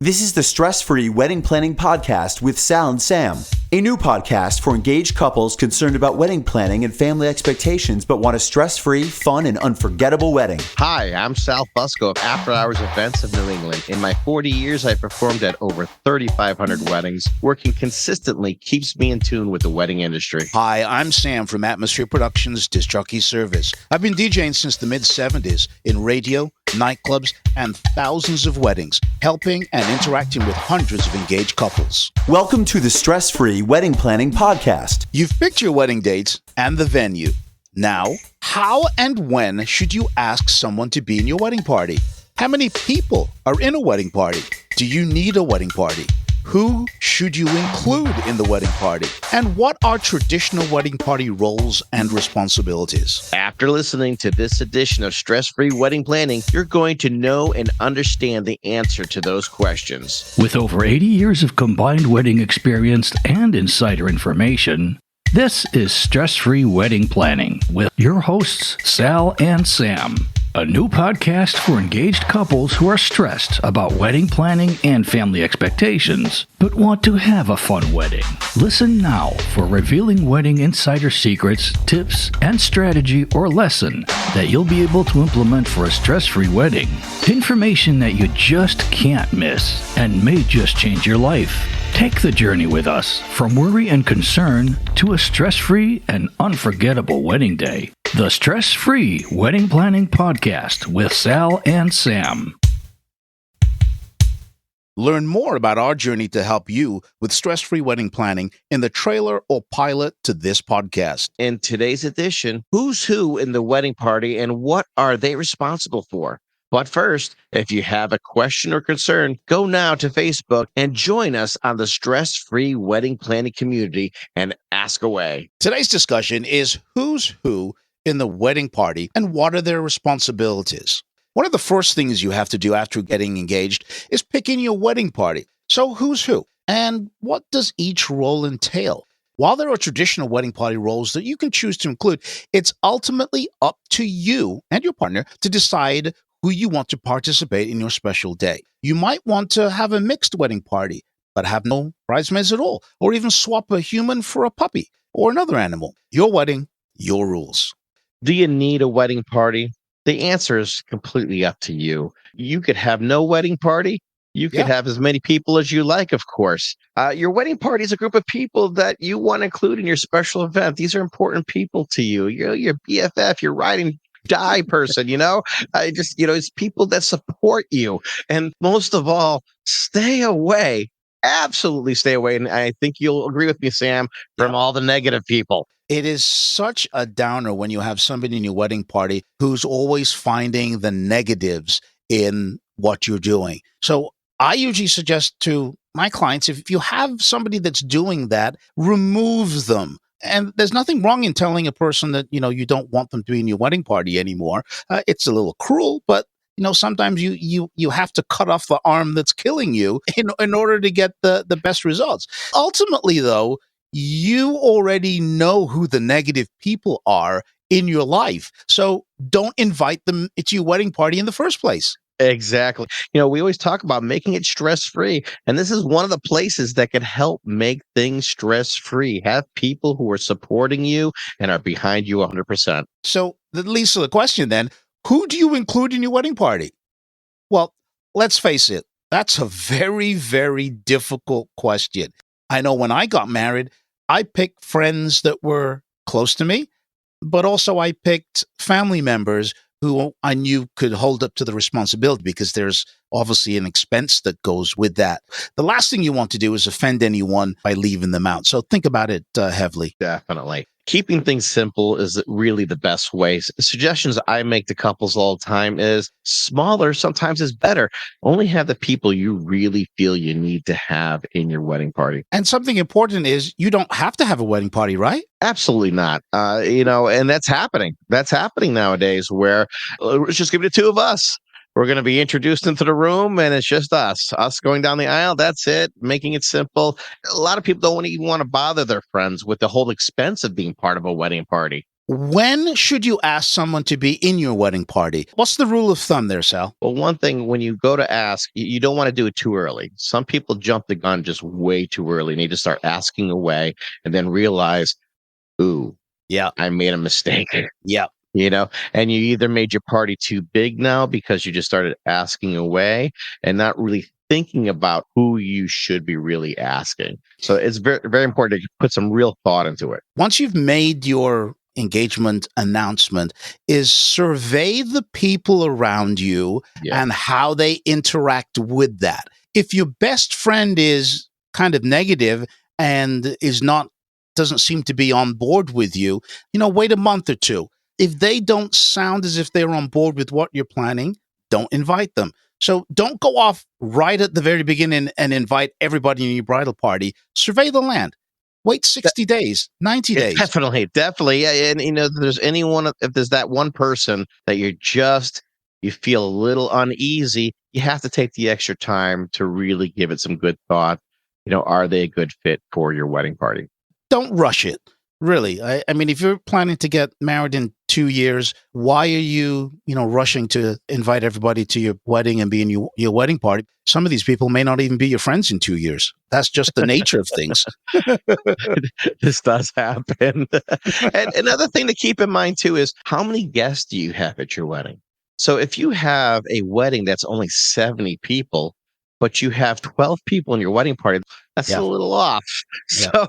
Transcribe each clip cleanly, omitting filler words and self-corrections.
This is the Stress-Free Wedding Planning Podcast with Sal and Sam, a new podcast for engaged couples concerned about wedding planning and family expectations but want a stress-free, fun, and unforgettable wedding. Hi, I'm Sal Fusco of After Hours Events of New England. In my 40 years, I performed at over 3,500 weddings. Working consistently keeps me in tune with the wedding industry. Hi, I'm Sam from Atmosphere Productions Disc Jockey Service. I've been DJing since the mid-70s in radio, nightclubs, and thousands of weddings, helping and interacting with hundreds of engaged couples. Welcome to the Stress-Free Wedding Planning Podcast. You've picked your wedding dates and the venue. Now, how and when should you ask someone to be in your wedding party? How many people are in a wedding party? Do you need a wedding party? Who should you include in the wedding party? And what are traditional wedding party roles and responsibilities? After listening to this edition of Stress-Free Wedding Planning, you're going to know and understand the answer to those questions. With over 80 years of combined wedding experience and insider information, this is Stress-Free Wedding Planning with your hosts, Sal and Sam. A new podcast for engaged couples who are stressed about wedding planning and family expectations, but want to have a fun wedding. Listen now for revealing wedding insider secrets, tips, and strategy or lesson that you'll be able to implement for a stress-free wedding. Information that you just can't miss and may just change your life. Take the journey with us from worry and concern to a stress-free and unforgettable wedding day. The Stress-Free Wedding Planning Podcast with Sal and Sam. Learn more about our journey to help you with stress-free wedding planning in the trailer or pilot to this podcast. In today's edition, who's who in the wedding party and what are they responsible for? But first, if you have a question or concern, go now to Facebook and join us on the Stress-Free Wedding Planning community and ask away. Today's discussion is who's who in the wedding party and what are their responsibilities. One of the first things you have to do after getting engaged is picking your wedding party. So who's who? And what does each role entail? While there are traditional wedding party roles that you can choose to include, it's ultimately up to you and your partner to decide who you want to participate in your special day. You might want to have a mixed wedding party, but have no bridesmaids at all, or even swap a human for a puppy or another animal. Your wedding, your rules. Do you need a wedding party? The answer is completely up to you. You could have no wedding party. You could have as many people as you like, of course. Your wedding party is a group of people that you want to include in your special event. These are important people to you. You're your BFF, your ride and die person, it's people that support you. And most of all, stay away. Absolutely stay away. And I think you'll agree with me, Sam, from all the negative people. It is such a downer when you have somebody in your wedding party who's always finding the negatives in what you're doing. So I usually suggest to my clients, if you have somebody that's doing that, remove them. And there's nothing wrong in telling a person that, you don't want them to be in your wedding party anymore. It's a little cruel, but sometimes you have to cut off the arm that's killing you in order to get the best results. Ultimately, though, you already know who the negative people are in your life. So don't invite them to your wedding party in the first place. Exactly. We always talk about making it stress-free. And this is one of the places that can help make things stress-free. Have people who are supporting you and are behind you 100%. So that leads to the question then, who do you include in your wedding party? Well, let's face it. That's a very, very difficult question. I know when I got married, I picked friends that were close to me, but also I picked family members who I knew could hold up to the responsibility because there's obviously an expense that goes with that. The last thing you want to do is offend anyone by leaving them out. So think about it heavily. Definitely. Keeping things simple is really the best way. Suggestions I make to couples all the time is smaller sometimes is better. Only have the people you really feel you need to have in your wedding party. And something important is you don't have to have a wedding party, right? Absolutely not. And that's happening. That's happening nowadays where it's just give it to two of us. We're going to be introduced into the room and it's just us going down the aisle. That's it. Making it simple. A lot of people don't even want to bother their friends with the whole expense of being part of a wedding party. when should you ask someone to be in your wedding party? What's the rule of thumb there, Sal? Well, one thing, when you go to ask, you don't want to do it too early. Some people jump the gun just way too early. Need to start asking away and then realize, ooh, Yeah. I made a mistake. Yeah. And you either made your party too big now because you just started asking away and not really thinking about who you should be really asking. So it's very, very important to put some real thought into it. Once you've made your engagement announcement, is survey the people around you and how they interact with that. If your best friend is kind of negative and doesn't seem to be on board with you, wait a month or two. If they don't sound as if they're on board with what you're planning, don't invite them. So don't go off right at the very beginning and invite everybody in your bridal party. Survey the land. Wait 60 days, 90 days. Definitely. And, if there's that one person that you feel a little uneasy, you have to take the extra time to really give it some good thought. Are they a good fit for your wedding party? Don't rush it. Really. I mean, if you're planning to get married in 2 years, why are you, rushing to invite everybody to your wedding and be in your wedding party? Some of these people may not even be your friends in 2 years. That's just the nature of things. This does happen. And another thing to keep in mind, too, is how many guests do you have at your wedding? So if you have a wedding that's only 70 people, but you have 12 people in your wedding party, that's a little off. Yeah. So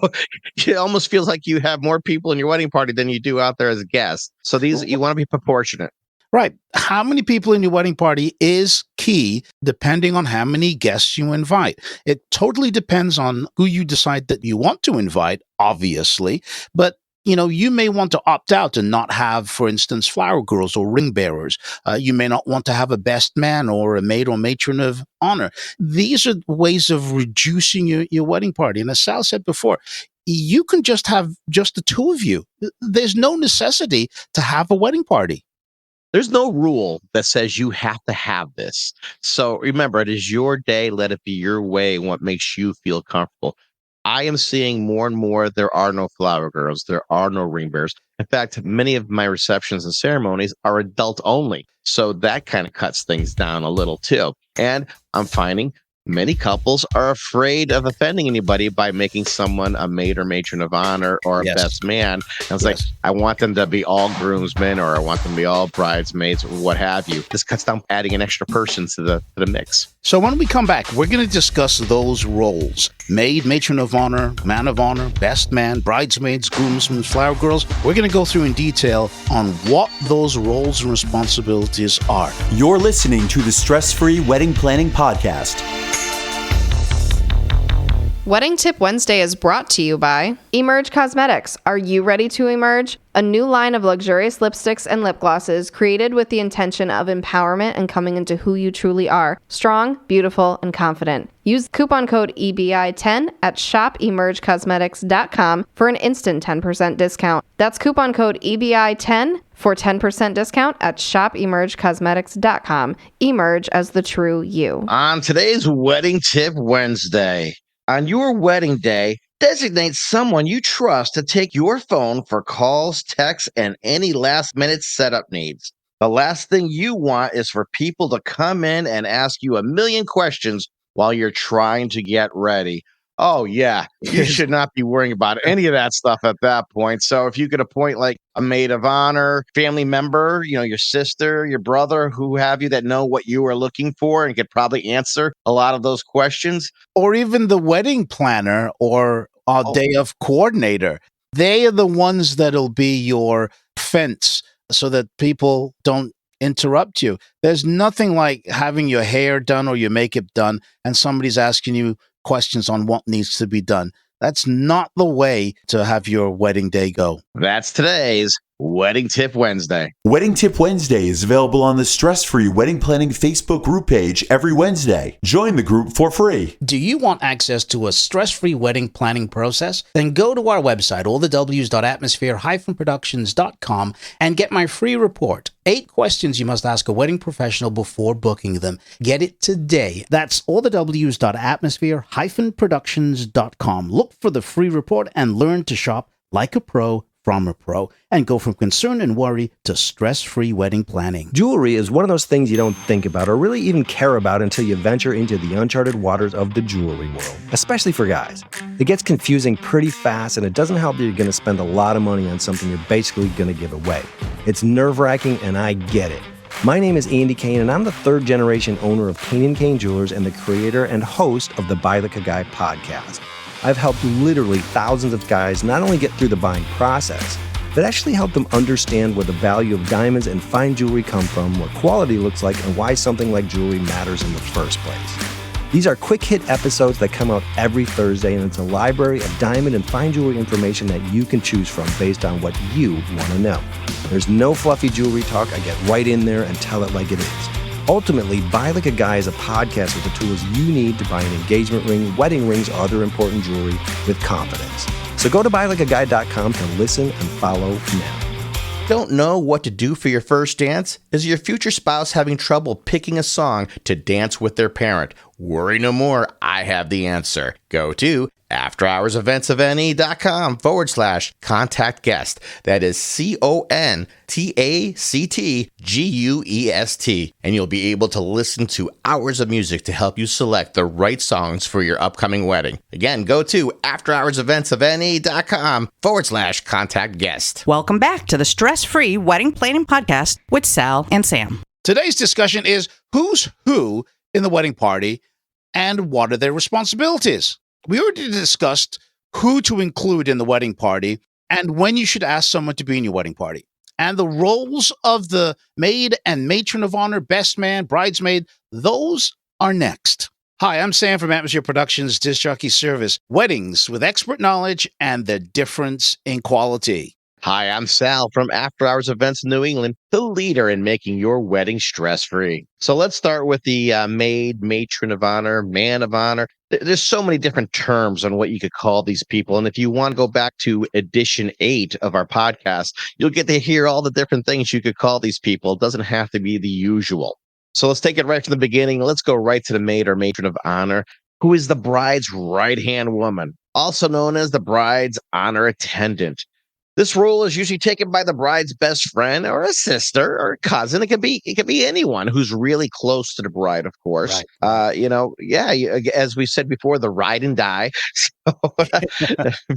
it almost feels like you have more people in your wedding party than you do out there as guests. So you want to be proportionate. Right. How many people in your wedding party is key, depending on how many guests you invite. It totally depends on who you decide that you want to invite, obviously. But you may want to opt out and not have, for instance, flower girls or ring bearers. You may not want to have a best man or a maid or matron of honor. These are ways of reducing your wedding party. And as Sal said before, you can just have just the two of you. There's no necessity to have a wedding party. There's no rule that says you have to have this. So remember, it is your day. Let it be your way and what makes you feel comfortable. I am seeing more and more there are no flower girls. There are no ring bearers. In fact, many of my receptions and ceremonies are adult only. So that kind of cuts things down a little too. And I'm finding many couples are afraid of offending anybody by making someone a maid or matron of honor or a best man. And it's like, I want them to be all groomsmen or I want them to be all bridesmaids or what have you. This cuts down adding an extra person to the mix. So when we come back, we're going to discuss those roles. Maid, matron of honor, man of honor, best man, bridesmaids, groomsmen, flower girls. We're going to go through in detail on what those roles and responsibilities are. You're listening to the Stress-Free Wedding Planning Podcast. Wedding Tip Wednesday is brought to you by Emerge Cosmetics. Are you ready to emerge? A new line of luxurious lipsticks and lip glosses created with the intention of empowerment and coming into who you truly are. Strong, beautiful, and confident. Use coupon code EBI10 at shopemergecosmetics.com for an instant 10% discount. That's coupon code EBI10 for 10% discount at shopemergecosmetics.com. Emerge as the true you. On today's Wedding Tip Wednesday, on your wedding day, designate someone you trust to take your phone for calls, texts, and any last-minute setup needs. The last thing you want is for people to come in and ask you a million questions while you're trying to get ready. Oh, yeah, you should not be worrying about any of that stuff at that point. So if you could appoint like a maid of honor, family member, your sister, your brother, who have you that know what you are looking for and could probably answer a lot of those questions. Or even the wedding planner or day of coordinator. They are the ones that'll be your fence so that people don't interrupt you. There's nothing like having your hair done or your makeup done and somebody's asking you questions on what needs to be done. That's not the way to have your wedding day go. That's today's Wedding Tip Wednesday. Wedding Tip Wednesday is available on the Stress-Free Wedding Planning Facebook group page every Wednesday. Join the group for free. Do you want access to a stress-free wedding planning process? Then go to our website, allthews.atmosphere-productions.com, and get my free report. 8 questions you must ask a wedding professional before booking them. Get it today. That's allthews.atmosphere-productions.com. Look for the free report and learn to shop like a pro from a pro and go from concern and worry to stress-free wedding planning. Jewelry is one of those things you don't think about or really even care about until you venture into the uncharted waters of the jewelry world, especially for guys. It gets confusing pretty fast, and it doesn't help that you're going to spend a lot of money on something you're basically going to give away. It's nerve-wracking, and I get it. My name is Andy Kane, and I'm the third-generation owner of Kane & Kane Jewelers and the creator and host of the Buy Like a Guy podcast. I've helped literally thousands of guys not only get through the buying process, but actually help them understand where the value of diamonds and fine jewelry come from, what quality looks like, and why something like jewelry matters in the first place. These are quick hit episodes that come out every Thursday, and it's a library of diamond and fine jewelry information that you can choose from based on what you want to know. There's no fluffy jewelry talk. I get right in there and tell it like it is. Ultimately, Buy Like a Guy is a podcast with the tools you need to buy an engagement ring, wedding rings, or other important jewelry with confidence. So go to buylikeaguy.com to listen and follow now. Don't know what to do for your first dance? Is your future spouse having trouble picking a song to dance with their parent? Worry no more. I have the answer. Go to afterhoursevents.com/contact guest. That is CONTACTGUEST. And you'll be able to listen to hours of music to help you select the right songs for your upcoming wedding. Again, go to afterhoursevents.com/contact guest. Welcome back to the Stress-Free Wedding Planning Podcast with Sal and Sam. Today's discussion is who's who in the wedding party and what are their responsibilities. We already discussed who to include in the wedding party and when you should ask someone to be in your wedding party. And the roles of the maid and matron of honor, best man, bridesmaid, those are next. Hi, I'm Sam from Atmosphere Productions Disc Jockey Service. Weddings with expert knowledge and the difference in quality. Hi, I'm Sal from After Hours Events New England, the leader in making your wedding stress-free. So let's start with the maid, matron of honor, man of honor. There's so many different terms on what you could call these people. And if you want to go back to edition 8 of our podcast, you'll get to hear all the different things you could call these people. It doesn't have to be the usual. So let's take it right from the beginning. Let's go right to the maid or matron of honor, who is the bride's right-hand woman, also known as the bride's honor attendant. This role is usually taken by the bride's best friend or a sister or a cousin. It can be anyone who's really close to the bride, of course. Right. As we said before, the ride and die. So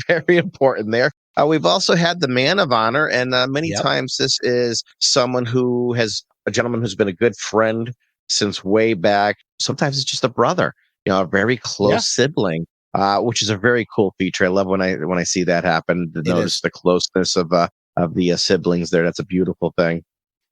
very important there. We've also had the man of honor, and many times this is someone a gentleman who's been a good friend since way back. Sometimes it's just a brother, a very close sibling. Which is a very cool feature. I love when I see that happen. To notice the closeness of the siblings there. That's a beautiful thing.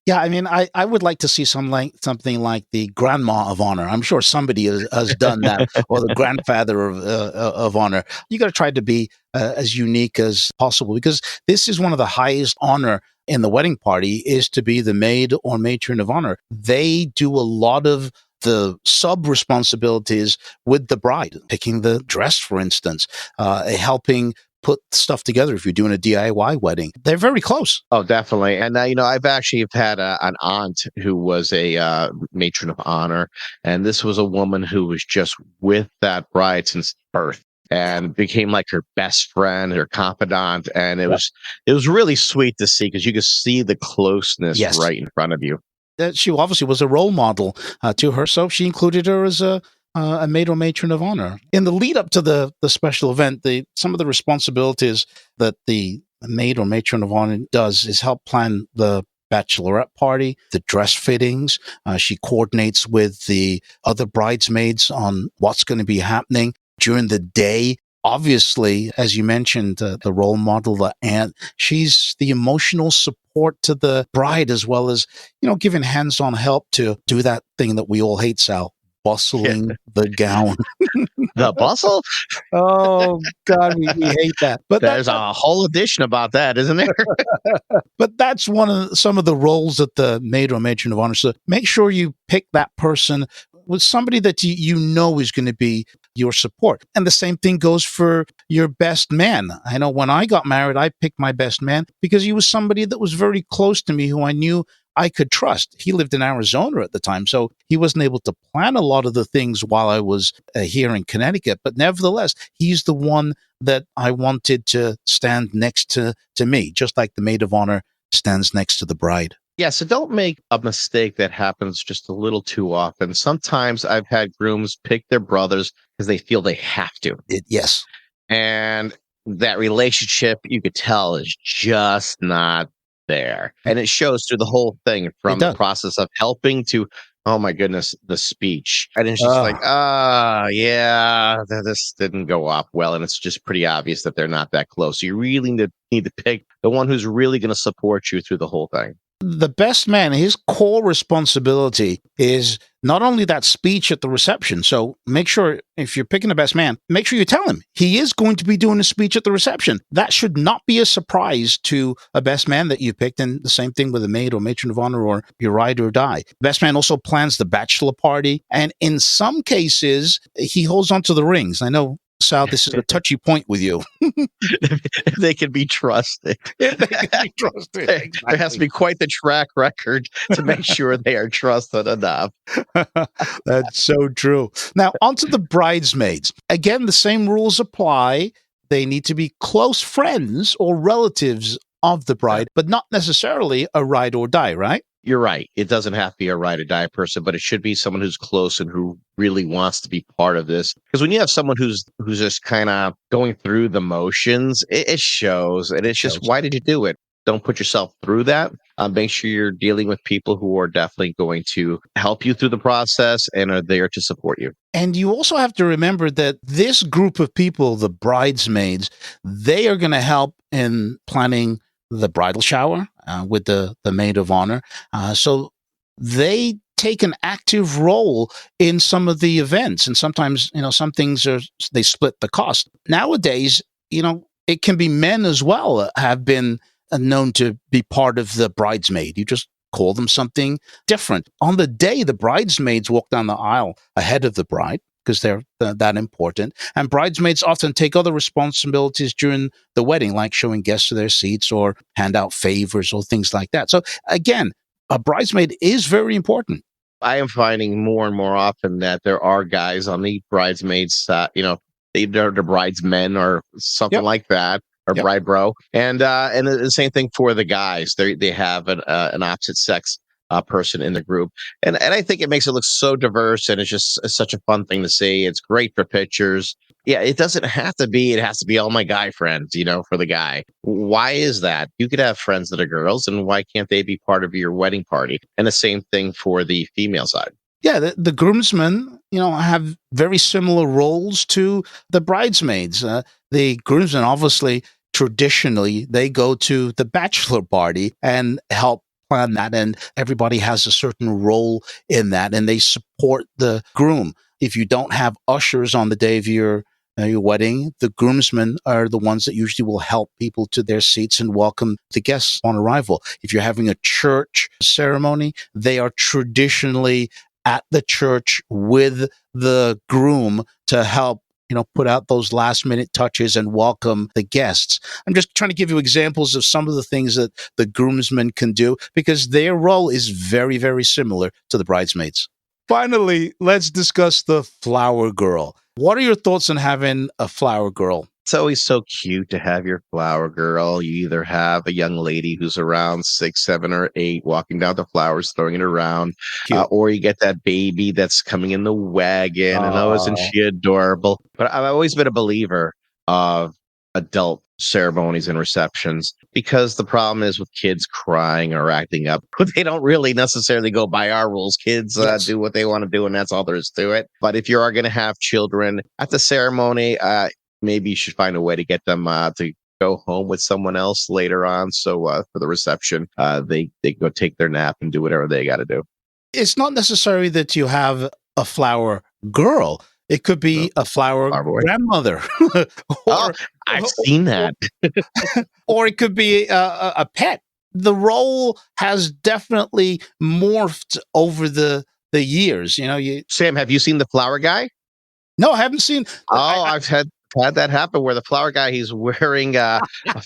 Yeah, I mean, I would like to see something like the grandma of honor. I'm sure somebody has done that, or the grandfather of honor. You got to try to be as unique as possible, because this is one of the highest honor in the wedding party, is to be the maid or matron of honor. They do a lot of the sub responsibilities with the bride, picking the dress, for instance, helping put stuff together if you're doing a DIY wedding. They're very close. Oh, definitely. And I've actually had an aunt who was a matron of honor, and this was a woman who was just with that bride since birth and became like her best friend, her confidant, and it was really sweet to see, because you could see the closeness right in front of you. That she obviously was a role model to her, so she included her as a maid or matron of honor. In the lead up to the special event, some of the responsibilities that the maid or matron of honor does is help plan the bachelorette party, the dress fittings. She coordinates with the other bridesmaids on what's going to be happening during the day. Obviously, as you mentioned, the role model, the aunt, she's the emotional support to the bride, as well as, giving hands-on help to do that thing that we all hate, Sal, bustling the gown. The bustle? Oh, God, we hate that. But there's a whole edition about that, isn't there? But that's some of the roles that the maid or matron of honor. So make sure you pick that person with somebody that you know is going to be your support. And the same thing goes for your best man. I know when I got married, I picked my best man because he was somebody that was very close to me, who I knew I could trust. He lived in Arizona at the time, so he wasn't able to plan a lot of the things while I was here in Connecticut. But nevertheless, he's the one that I wanted to stand next to me, just like the maid of honor stands next to the bride. Yeah, so don't make a mistake that happens just a little too often. Sometimes I've had grooms pick their brothers because they feel they have to. Yes. And that relationship, you could tell, is just not there. And it shows through the whole thing, from the process of helping to, oh my goodness, the speech. And it's just like, yeah, this didn't go off well. And it's just pretty obvious that they're not that close. So you really need to pick the one who's really going to support you through the whole thing. The best man, his core responsibility is not only that speech at the reception. So make sure, if you're picking the best man, make sure you tell him he is going to be doing a speech at the reception. That should not be a surprise to a best man that you picked. And the same thing with a maid or matron of honor or your ride or die. Best man also plans the bachelor party. And in some cases, he holds on to the rings. I know, Sal, this is a touchy point with you. If they can be trusted. Exactly. There has to be quite the track record to make sure they are trusted enough. That's so true. Now, onto the bridesmaids. Again, the same rules apply. They need to be close friends or relatives of the bride, but not necessarily a ride or die, right? You're right. It doesn't have to be a ride or die person, but it should be someone who's close and who really wants to be part of this. Because when you have someone who's just kind of going through the motions, it shows. And it's just, why did you do it? Don't put yourself through that. Make sure you're dealing with people who are definitely going to help you through the process and are there to support you. And you also have to remember that this group of people, the bridesmaids, they are going to help in planning the bridal shower with the maid of honor. So they take an active role in some of the events. And sometimes, some things they split the cost. Nowadays, it can be men as well have been known to be part of the bridesmaid. You just call them something different. On the day, the bridesmaids walk down the aisle ahead of the bride, because they're that important. And bridesmaids often take other responsibilities during the wedding, like showing guests to their seats or hand out favors or things like that. So again, a bridesmaid is very important. I am finding more and more often that there are guys on the bridesmaids, they're the bridesmen or something like that, or bride bro. And the same thing for the guys. They have an opposite sex person in the group. And I think it makes it look so diverse, and it's such a fun thing to see. It's great for pictures. Yeah, it doesn't have to be, it has to be all my guy friends, for the guy. Why is that? You could have friends that are girls, and why can't they be part of your wedding party? And the same thing for the female side. Yeah, the groomsmen, have very similar roles to the bridesmaids. The groomsmen, obviously, traditionally, they go to the bachelor party and help plan that, and everybody has a certain role in that, and they support the groom. If you don't have ushers on the day of your wedding, the groomsmen are the ones that usually will help people to their seats and welcome the guests on arrival. If you're having a church ceremony, they are traditionally at the church with the groom to help put out those last minute touches and welcome the guests. I'm just trying to give you examples of some of the things that the groomsmen can do, because their role is very, very similar to the bridesmaids. Finally, let's discuss the flower girl. What are your thoughts on having a flower girl? It's always so cute to have your flower girl. You either have a young lady who's around 6, 7, or 8 walking down the flowers, throwing it around, or you get that baby that's coming in the wagon. And isn't she adorable? But I've always been a believer of adult ceremonies and receptions, because the problem is with kids crying or acting up, they don't really necessarily go by our rules. Kids do what they want to do, and that's all there is to it. But if you are going to have children at the ceremony, maybe you should find a way to get them to go home with someone else later on. So for the reception, they go take their nap and do whatever they got to do. It's not necessary that you have a flower girl. It could be a flower grandmother. I've seen that. Or it could be a pet. The role has definitely morphed over the years. Sam, have you seen The Flower Guy? No, I haven't seen. I've had had that happen where the flower guy, he's wearing a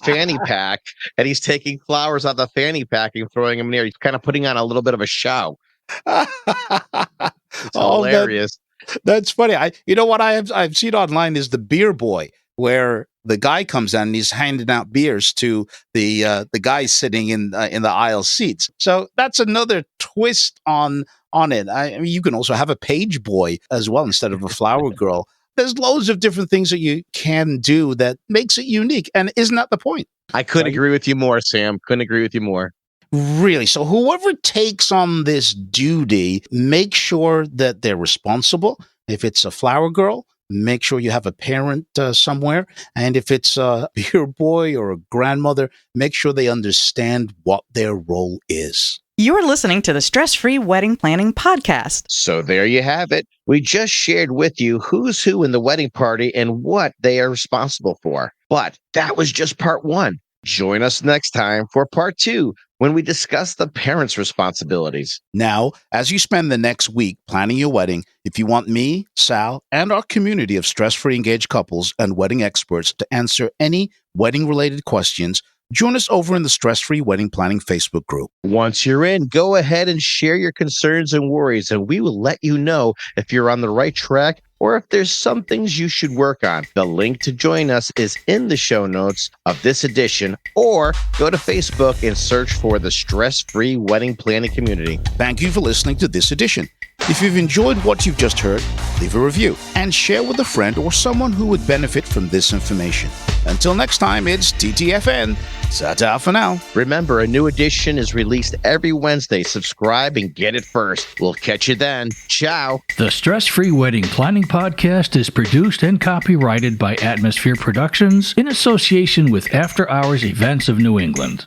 fanny pack and he's taking flowers out of the fanny pack and throwing them in the air. He's kind of putting on a little bit of a show. It's hilarious. That's funny. You know what I've seen online is the beer boy, where the guy comes in and he's handing out beers to the guys sitting in the aisle seats. So that's another twist on it. I mean, you can also have a page boy as well instead of a flower girl. There's loads of different things that you can do that makes it unique. And isn't that the point? I couldn't agree with you more, Sam. Couldn't agree with you more. Really? So whoever takes on this duty, make sure that they're responsible. If it's a flower girl, make sure you have a parent somewhere. And if it's a beer boy or a grandmother, make sure they understand what their role is. You're listening to the Stress Free Wedding Planning Podcast. So there you have it. We just shared with you who's who in the wedding party and what they are responsible for. But that was just part 1. Join us next time for part 2, when we discuss the parents' responsibilities. Now, as you spend the next week planning your wedding, if you want me, Sal, and our community of stress-free engaged couples and wedding experts to answer any wedding-related questions, join us over in the Stress-Free Wedding Planning Facebook group. Once you're in, go ahead and share your concerns and worries, and we will let you know if you're on the right track or if there's some things you should work on. The link to join us is in the show notes of this edition, or go to Facebook and search for the Stress-Free Wedding Planning Community. Thank you for listening to this edition. If you've enjoyed what you've just heard, leave a review and share with a friend or someone who would benefit from this information. Until next time, it's TTFN. Ta-ta for now. Remember, a new edition is released every Wednesday. Subscribe and get it first. We'll catch you then. Ciao. The Stress Free Wedding Planning Podcast is produced and copyrighted by Atmosphere Productions in association with After Hours Events of New England.